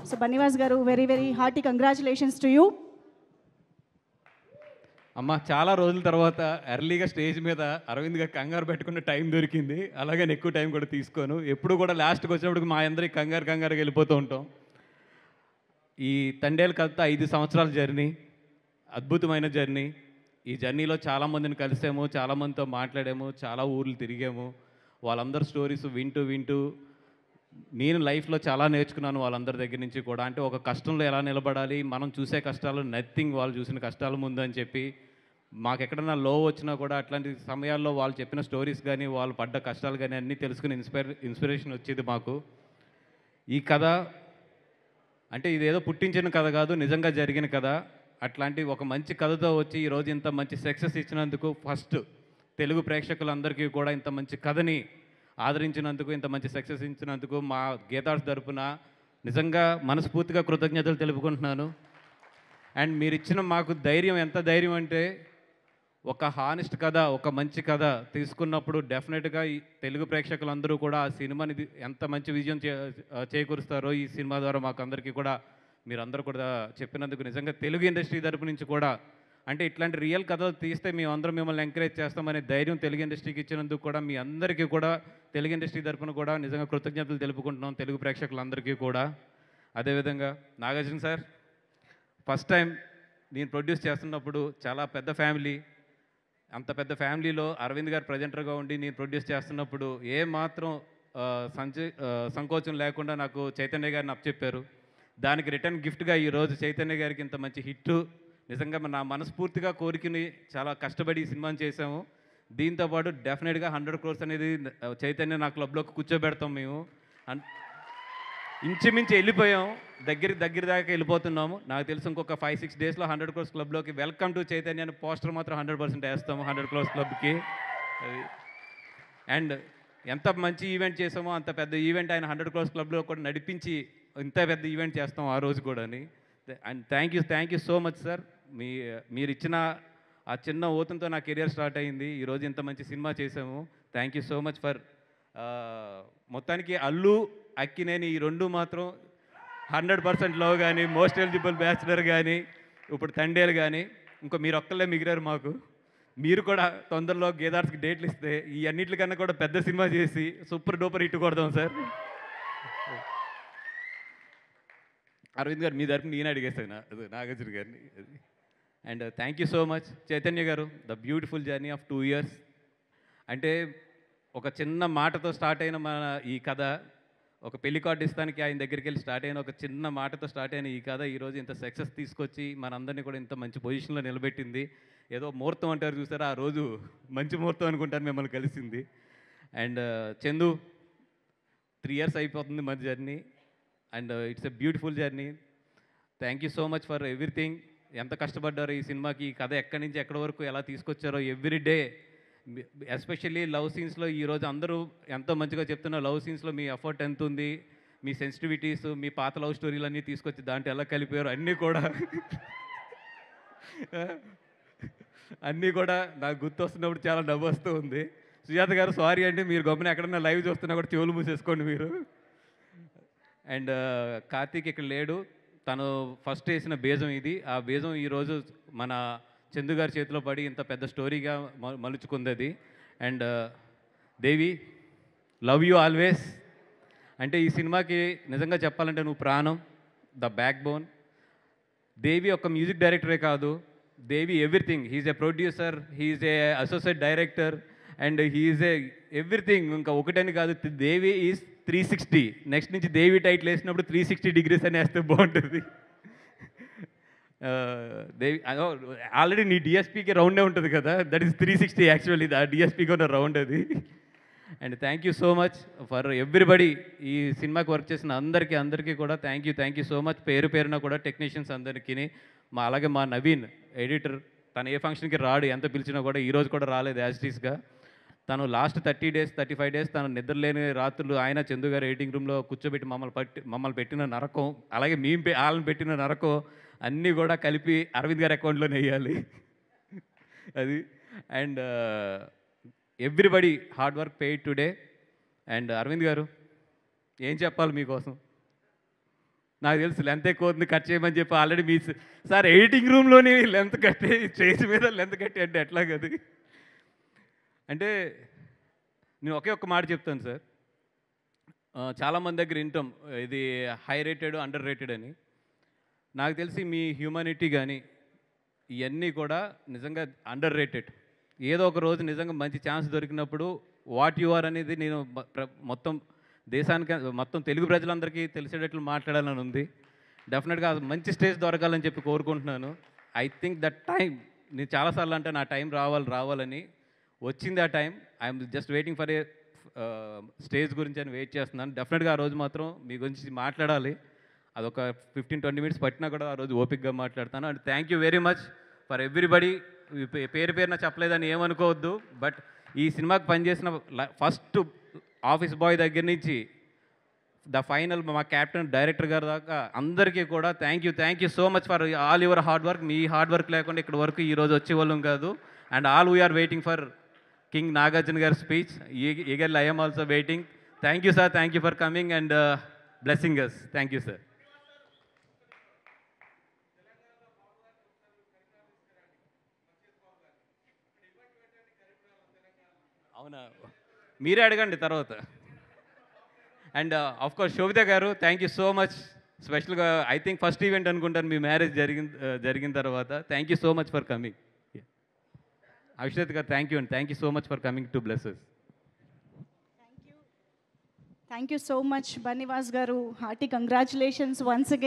So Bunny Vas గారు, very very hearty congratulations to you. అమ్మ, చాలా రోజుల తర్వాత ఎర్లీగా స్టేజ్ మీద అరవింద్ గారు కంగారు పెట్టుకున్న టైం దొరికింది. అలాగే ఎక్కువ టైం కూడా తీసుకోను. ఎప్పుడు కూడా లాస్ట్కి వచ్చినప్పుడు మా అందరికి కంగారుగా వెళ్ళిపోతూ ఉంటాం. ఈ తండేలు కథ 5 సంవత్సరాల జర్నీ, అద్భుతమైన జర్నీ. ఈ జర్నీలో చాలామందిని కలిసాము, చాలామందితో మాట్లాడాము, చాలా ఊర్లు తిరిగాము. వాళ్ళందరి స్టోరీస్ వింటూ వింటూ నేను లైఫ్లో చాలా నేర్చుకున్నాను వాళ్ళందరి దగ్గర నుంచి కూడా. అంటే ఒక కష్టంలో ఎలా నిలబడాలి, మనం చూసే కష్టాలు నథింగ్ వాళ్ళు చూసిన కష్టాల ముందు అని చెప్పి, మాకు ఎక్కడన్నా లో వచ్చినా కూడా అట్లాంటి సమయాల్లో వాళ్ళు చెప్పిన స్టోరీస్ కానీ, వాళ్ళు పడ్డ కష్టాలు కానీ అన్నీ తెలుసుకుని ఇన్స్పిరేషన్ వచ్చేది మాకు. ఈ కథ అంటే ఇదేదో పుట్టించిన కథ కాదు, నిజంగా జరిగిన కథ. అట్లాంటి ఒక మంచి కథతో వచ్చి ఈరోజు ఇంత మంచి సక్సెస్ ఇచ్చినందుకు ఫస్ట్ తెలుగు ప్రేక్షకులందరికీ కూడా ఇంత మంచి కథని ఆదరించినందుకు, ఇంత మంచి సక్సెస్ ఇచ్చినందుకు మా గీతార్స్ తరపున నిజంగా మనస్ఫూర్తిగా కృతజ్ఞతలు తెలుపుకుంటున్నాను. అండ్ మీరు ఇచ్చిన మాకు ధైర్యం, ఎంత ధైర్యం అంటే ఒక హానెస్ట్ కథ, ఒక మంచి కథ తీసుకున్నప్పుడు డెఫినెట్గా ఈ తెలుగు ప్రేక్షకులందరూ కూడా ఆ సినిమాని ఎంత మంచి విజయం చేకూరుస్తారో ఈ సినిమా ద్వారా మాకు అందరికీ కూడా మీరందరూ కూడా చెప్పినందుకు నిజంగా తెలుగు ఇండస్ట్రీ తరపు నుంచి కూడా, అంటే ఇట్లాంటి రియల్ కథలు తీస్తే మేమందరం మిమ్మల్ని ఎంకరేజ్ చేస్తామనే ధైర్యం తెలుగు ఇండస్ట్రీకి ఇచ్చినందుకు కూడా మీ అందరికీ కూడా తెలుగు ఇండస్ట్రీ తరపున కూడా నిజంగా కృతజ్ఞతలు తెలుపుకుంటున్నాం, తెలుగు ప్రేక్షకులందరికీ కూడా. అదేవిధంగా నాగార్జున సార్, ఫస్ట్ టైం నేను ప్రొడ్యూస్ చేస్తున్నప్పుడు చాలా పెద్ద ఫ్యామిలీ, అంత పెద్ద ఫ్యామిలీలో అరవింద్ గారు ప్రజెంటర్గా ఉండి నేను ప్రొడ్యూస్ చేస్తున్నప్పుడు ఏమాత్రం సంకోచం లేకుండా నాకు చైతన్య గారిని అప్పచెప్పారు. దానికి రిటర్న్ గిఫ్ట్గా ఈరోజు చైతన్య గారికి ఇంత మంచి హిట్, నిజంగా నా మనస్ఫూర్తిగా కోరికని చాలా కష్టపడి ఈ సినిమాని చేసాము. దీంతోపాటు డెఫినెట్గా 100 crores అనేది చైతన్య నా క్లబ్లోకి కూర్చోబెడతాం మేము. ఇంచుమించి వెళ్ళిపోయాం, దగ్గర దాకా వెళ్ళిపోతున్నాము. నాకు తెలిసి ఇంకొక 5-6 డేస్లో 100 crores క్లబ్లోకి వెల్కమ్ టు చైతన్య అని పోస్టర్ మాత్రం 100% వేస్తాము 100 crores క్లబ్కి. అది అండ్ ఎంత మంచి ఈవెంట్ చేసామో అంత పెద్ద ఈవెంట్ ఆయన 100 crores క్లబ్లో కూడా నడిపించి ఇంత పెద్ద ఈవెంట్ చేస్తాం ఆ రోజు కూడా. And thank you so much sir. మీరు ఇచ్చిన ఆ చిన్న ఓతంతో నా కెరియర్ స్టార్ట్ అయింది. ఈరోజు ఇంత మంచి సినిమా చేసాము. Thank you so much for. మొత్తానికి అల్లు, అక్కినేని ఈ రెండు మాత్రం 100% లవ్ కానీ, మోస్ట్ ఎలిజిబుల్ బ్యాచులర్ కానీ, ఇప్పుడు తండేలు కానీ, ఇంకో మీరు ఒక్కళ్ళే మిగిలారు మాకు. మీరు కూడా తొందరలో గేదార్స్కి డేట్లు ఇస్తే ఈ అన్నిటికన్నా కూడా పెద్ద సినిమా చేసి సూపర్ డూపర్ హిట్ కొడదాం సార్. అరవింద్ గారు, మీ తరపున నేను అడిగేస్తాను నాగార్జున గారిని. And thank you so much Chaitanya garu. The beautiful journey of 2 years. అంటే ఒక చిన్న మాటతో స్టార్ట్ అయిన మన ఈ కథ, ఒక పెళ్లి కార్డు ఇస్తానికి ఆయన దగ్గరికి వెళ్ళి స్టార్ట్ అయిన ఒక చిన్న మాటతో స్టార్ట్ అయిన ఈ కథ ఈరోజు ఇంత సక్సెస్ తీసుకొచ్చి మనందరినీ కూడా ఇంత మంచి పొజిషన్లో నిలబెట్టింది. ఏదో ముహూర్తం అంటారు చూసారా, ఆ రోజు మంచి ముహూర్తం అనుకుంటాను మిమ్మల్ని కలిసింది. అండ్ చందు, 3 years అయిపోతుంది మన journey. And it's a beautiful journey. Thank you so much for everything. ఎంత కష్టపడ్డారో ఈ సినిమాకి, ఈ కథ ఎక్కడి నుంచి ఎక్కడి వరకు ఎలా తీసుకొచ్చారో ఎవ్రీ డే. ఎస్పెషల్లీ లవ్ సీన్స్లో ఈరోజు అందరూ ఎంతో మంచిగా చెప్తున్నారు. లవ్ సీన్స్లో మీ ఎఫర్ట్ ఎంత ఉంది, మీ సెన్సిటివిటీస్, మీ పాత లవ్ స్టోరీలు అన్నీ తీసుకొచ్చి దాంట్లో ఎలా కలిపారు అన్నీ కూడా నాకు గుర్తొస్తున్నప్పుడు చాలా నవ్వు వస్తూ ఉంది. సుజాత గారు సారీ అండి, మీరు గమ్మున ఎక్కడన్నా లైవ్ చూస్తున్నా కూడా చెవులు మూసేసుకోండి మీరు. అండ్ కార్తీక్ ఇక్కడ లేడు, తను ఫస్ట్ వేసిన బేజం ఇది. ఆ బేజం ఈరోజు మన చందు గారి చేతిలో పడి ఇంత పెద్ద స్టోరీగా మలుచుకుంది అది. And Devi, love you always. అంటే ఈ సినిమాకి నిజంగా చెప్పాలంటే నువ్వు ప్రాణం, ద బ్యాక్ బోన్. దేవి ఒక మ్యూజిక్ డైరెక్టరే కాదు, Devi everything. He's a producer, he's a associate director, and he's a everything. ఇంకా ఒకటని కాదు, దేవి ఈజ్ 360. నెక్స్ట్ నుంచి దేవి టైటిల్ వేసినప్పుడు 360 degrees అని వేస్తే బాగుంటుంది. దేవి ఆల్రెడీ నీ డిఎస్పీకి రౌండే ఉంటుంది కదా, దట్ ఈస్ 360 యాక్చువల్లీ, ఆ డిఎస్పీకి ఉన్న రౌండ్ అది. And thank you so much for everybody. ఈ సినిమాకి వర్క్ చేసిన అందరికీ కూడా థ్యాంక్ యూ సో మచ్. పేరున కూడా టెక్నీషియన్స్ అందరికీ, అలాగే మా నవీన్ ఎడిటర్, తను ఏ ఫంక్షన్కి రాడు, ఎంత పిలిచినా కూడా ఈరోజు కూడా రాలేదు యాజ్టీస్గా. తను లాస్ట్ 30 days 35 days తను నిద్రలేని రాత్రులు ఆయన చందు గారు ఎడిటింగ్ రూమ్లో కూర్చోబెట్టి మమ్మల్ని పెట్టిన నరకం, అలాగే వాళ్ళని పెట్టిన నరకం అన్నీ కూడా కలిపి అరవింద్ గారి అకౌంట్లోనే వేయాలి అది. And everybody hard work paid today. And Arvind గారు ఏం చెప్పాలి మీకోసం? నాకు తెలుసు లెంత్ ఎక్కువ అవుతుంది కట్ చేయమని చెప్పి ఆల్రెడీ మీ సార్ ఎడిటింగ్ రూమ్లోని లెంత్ కట్టి స్టేజ్ మీద లెంత్ కట్టి అంటే ఎట్లా కదా అంటే నేను ఒకే ఒక్క మాట చెప్తాను సార్. చాలామంది దగ్గర వింటాం ఇది హై రేటెడ్ అండర్ రేటెడ్ అని. నాకు తెలిసి మీ హ్యూమానిటీ కానీ ఇవన్నీ కూడా నిజంగా అండర్ రేటెడ్. ఏదో ఒక రోజు నిజంగా మంచి ఛాన్స్ దొరికినప్పుడు వాట్ యు ఆర్ అనేది నేను మొత్తం దేశానికి మొత్తం తెలుగు ప్రజలందరికీ తెలిసేటట్లు మాట్లాడాలని ఉంది. డెఫినెట్గా మంచి స్టేజ్ దొరకాలని చెప్పి కోరుకుంటున్నాను. ఐ థింక్ దట్ టైం నేను చాలాసార్లు అంటే నా టైం రావాలని వచ్చింది. ఆ time I'm just waiting for a stage గురించి అని వెయిట్ చేస్తున్నాను. డెఫినెట్గా ఆ రోజు మాత్రం మీ గురించి మాట్లాడాలి. అదొక 15-20 మినిట్స్ పట్టినా కూడా ఆ రోజు ఓపిక్గా మాట్లాడతాను. And thank you very much for everybody. పేరున చెప్పలేదని ఏమనుకోవద్దు. బట్ ఈ సినిమాకి పనిచేసిన ఫస్ట్ ఆఫీస్ బాయ్ దగ్గర నుంచి ద ఫైనల్ మా క్యాప్టెన్ డైరెక్టర్ గారి దాకా అందరికీ కూడా thank you so much for all your hard work. మీ హార్డ్ వర్క్ లేకుండా ఇక్కడ వరకు ఈరోజు వచ్చేవాళ్ళం కాదు. And all we're waiting for king Nagarjuna గారి స్పీచ్. Eagerly I am also waiting. Thank you sir, thank you for coming and blessing us. Thank you sir. అవునా, మీరే అడగండి తర్వాత. And of course Sobhita garu thank you so much. స్పెషల్గా I think first event అనుకుంటాను మీ marriage జరిగిన తర్వాత. Thank you so much for coming. Aviswath garu thank you and thank you so much for coming to blesses. Thank you so much Bunny Vas garu. Hearty congratulations once again.